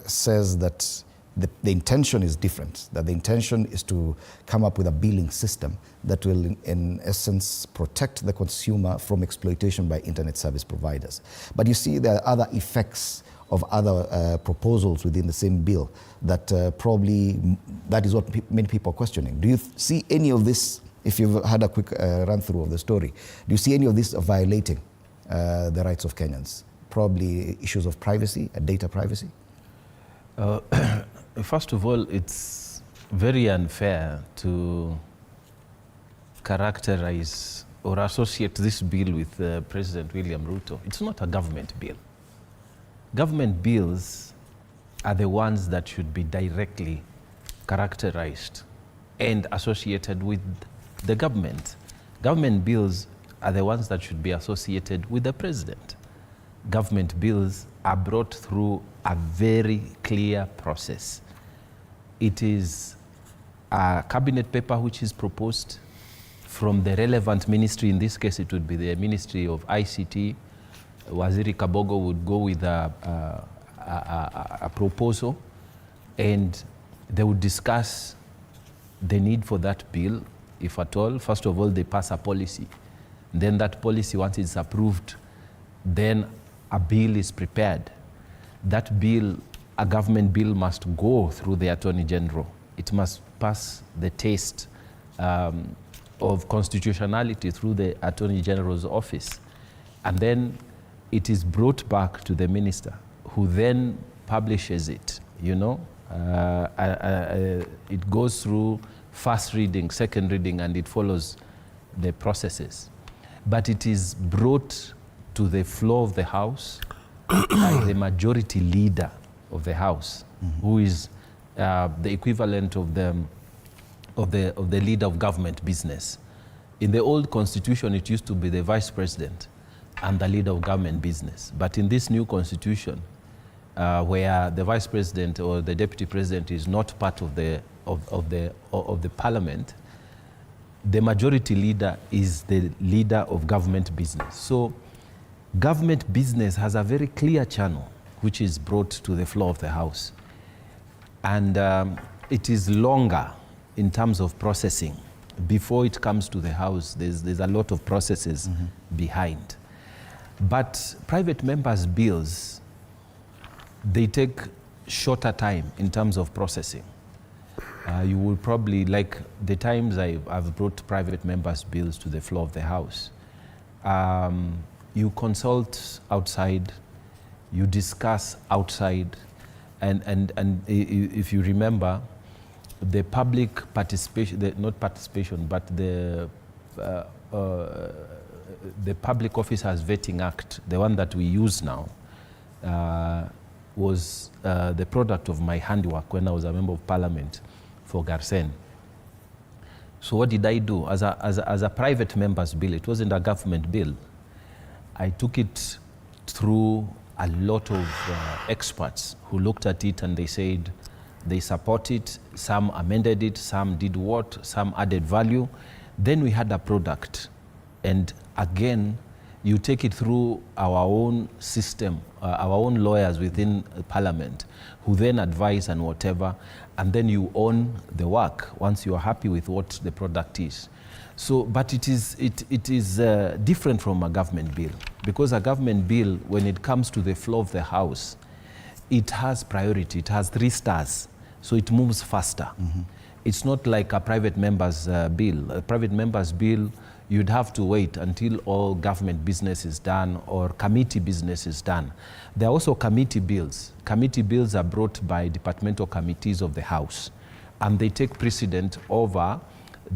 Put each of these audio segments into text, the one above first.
says that the intention is different, that the intention is to come up with a billing system that will, in essence, protect the consumer from exploitation by internet service providers. But you see, there are other effects of other proposals within the same bill that probably, that is what many people are questioning. Do you see any of this, if you've had a quick run through of the story, do you see any of this violating the rights of Kenyans? Probably issues of privacy, data privacy? First of all, it's very unfair to characterize or associate this bill with President William Ruto. It's not a government bill. Government bills are the ones that should be directly characterized and associated with the government. Government bills are the ones that should be associated with the president. Government bills are brought through a very clear process. It is a cabinet paper which is proposed from the relevant ministry. In this case, it would be the Ministry of ICT. Waziri Kabogo would go with a proposal, and they would discuss the need for that bill, if at all. First of all, they pass a policy. Then that policy, once it's approved, then a bill is prepared. That bill, a government bill, must go through the Attorney General. It must pass the test of constitutionality through the Attorney General's office. And then it is brought back to the minister, who then publishes it, you know. It goes through first reading, second reading, and it follows the processes. But it is brought to the floor of the House by the majority leader of the House, who is the equivalent of the leader of government business. In the old constitution, it used to be the vice president and the leader of government business. But in this new constitution, where the vice president or the deputy president is not part of the parliament, the majority leader is the leader of government business. So government business has a very clear channel which is brought to the floor of the House. And it is longer in terms of processing. Before it comes to the House, there's a lot of processes behind. But private members' bills, they take shorter time in terms of processing. You will probably, like the times I've brought private members' bills to the floor of the House, you consult outside, you discuss outside, and if you remember, the public participation, not participation, but the Public Officers Vetting Act, the one that we use now, was the product of my handiwork when I was a member of parliament for Garsen. So what did I do? As a private member's bill, it wasn't a government bill. I took it through a lot of experts who looked at it and they said they support it, some amended it, some did what, some added value. Then we had a product. And again, you take it through our own system, our own lawyers within Parliament, who then advise and whatever, and then you own the work once you are happy with what the product is. So, but it is different from a government bill, because a government bill, when it comes to the floor of the House, it has priority, it has 3 stars, so it moves faster. It's not like a private member's bill. A private member's bill, you'd have to wait until all government business is done or committee business is done. There are also committee bills. Committee bills are brought by departmental committees of the House, and they take precedent over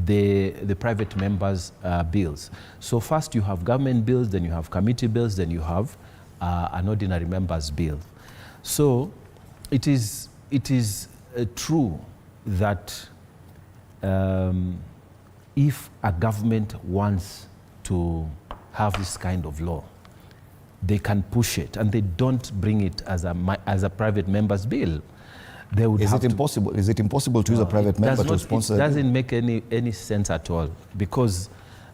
the private members' bills. So first you have government bills, then you have committee bills, then you have an ordinary member's bill. So it is true that if a government wants to have this kind of law, they can push it, and they don't bring it as a private member's bill. They would Is it impossible to use a private member to sponsor? It doesn't make any sense at all, because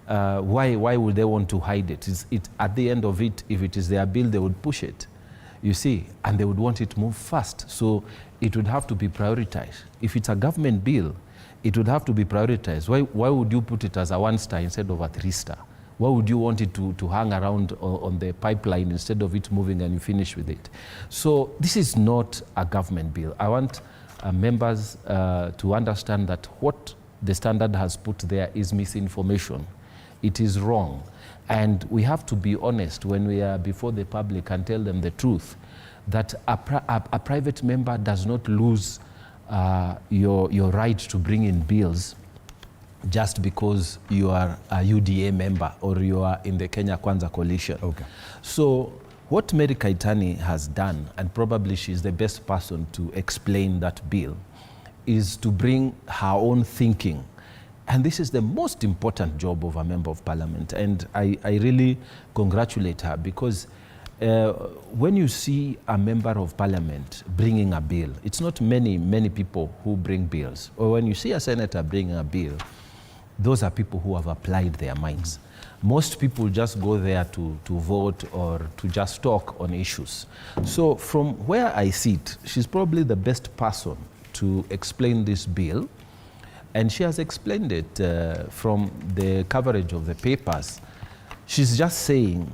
why would they want to hide it? At the end of it, if it is their bill, they would push it. you see, and they would want it moved fast. So it would have to be prioritized. If it's a government bill, it would have to be prioritized. Why would you put it as a 1-star instead of a 3-star? Why would you want it to hang around on the pipeline instead of it moving and you finish with it? So this is not a government bill. I want members to understand that what the standard has put there is misinformation. It is wrong. And we have to be honest when we are before the public and tell them the truth, that a private member does not lose your right to bring in bills just because you are a UDA member or you are in the Kenya Kwanza coalition. Okay. So what Mary Kaitani has done, and probably she's the best person to explain that bill, is to bring her own thinking. And this is the most important job of a member of parliament. And I really congratulate her, because when you see a member of parliament bringing a bill, it's not many people who bring bills. Or when you see a senator bringing a bill, those are people who have applied their minds. Most people just go there to vote or to just talk on issues. So from where I sit, she's probably the best person to explain this bill. And she has explained it from the coverage of the papers. She's just saying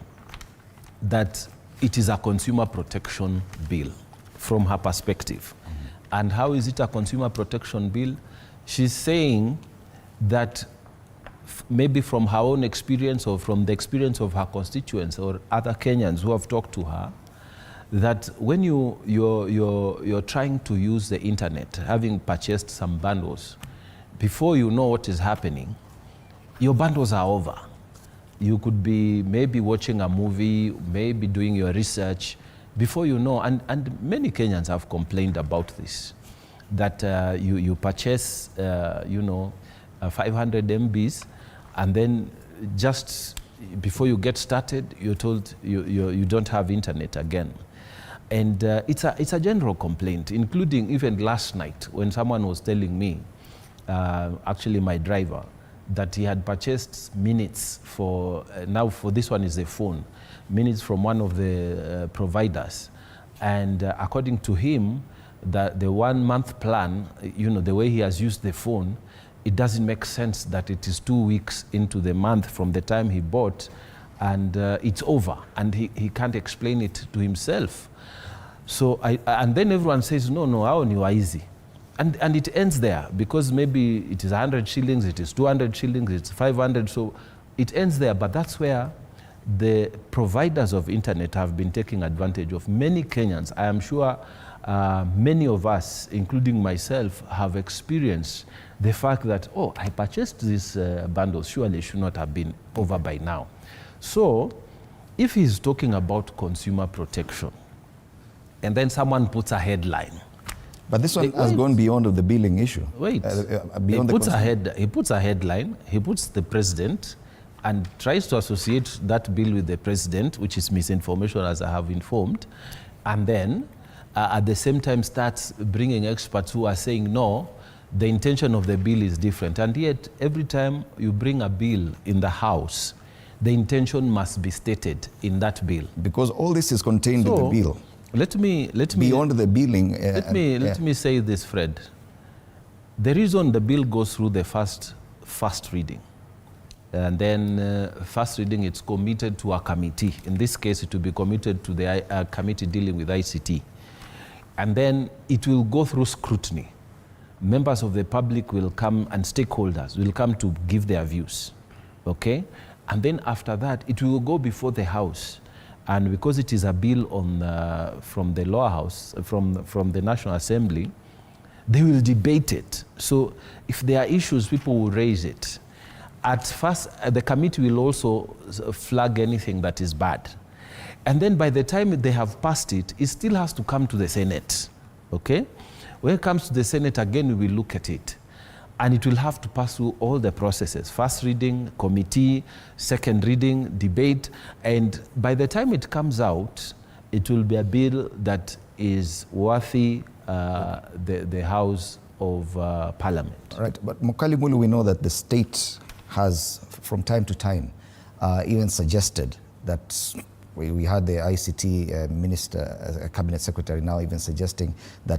that it is a consumer protection bill from her perspective. Mm-hmm. And how is it a consumer protection bill? She's saying that maybe from her own experience or from the experience of her constituents or other Kenyans who have talked to her, that when you're trying to use the internet, having purchased some bundles, before you know what is happening, your bundles are over. You could be maybe watching a movie, maybe doing your research, before you know, and many Kenyans have complained about this, that you purchase, 500 MBs, and then just before you get started, you're told you don't have internet again. And it's a general complaint, including even last night when someone was telling me, actually my driver, that he had purchased minutes for, now for this one is a phone, minutes from one of the providers. And according to him, the 1 month plan, the way he has used the phone, it doesn't make sense that it is 2 weeks into the month from the time he bought, and it's over, and he can't explain it to himself. So and then everyone says, no, how you are easy. And it ends there, because maybe it is 100 shillings, it is 200 shillings, it's 500, so it ends there. But that's where the providers of internet have been taking advantage of. Many Kenyans, I am sure many of us, including myself, have experienced the fact that, I purchased this bundle, surely it should not have been over by now. So if he's talking about consumer protection, and then someone puts a headline, but this one has gone beyond the billing issue. Wait, he puts a headline, he puts the president, and tries to associate that bill with the president, which is misinformation, as I have informed, and then at the same time starts bringing experts who are saying, no, the intention of the bill is different. And yet, every time you bring a bill in the House, the intention must be stated in that bill. Because all this is contained in the bill. Let me beyond the billing. Let me say this, Fred. The reason the bill goes through the first reading, and then first reading, it's committed to a committee. In this case, it will be committed to the committee dealing with ICT, and then it will go through scrutiny. Members of the public will come, and stakeholders will come to give their views. Okay, and then after that, it will go before the House. And because it is a bill from the lower house, from the National Assembly, they will debate it. So if there are issues, people will raise it. At first, the committee will also flag anything that is bad. And then by the time they have passed it, it still has to come to the Senate. Okay? When it comes to the Senate, again, we will look at it. And it will have to pass through all the processes: first reading, committee, second reading, debate. And by the time it comes out, it will be a bill that is worthy the House of Parliament. Right, but Mokali Mulu, we know that the state has, from time to time, even suggested that We had the ICT minister, a cabinet secretary now even suggesting that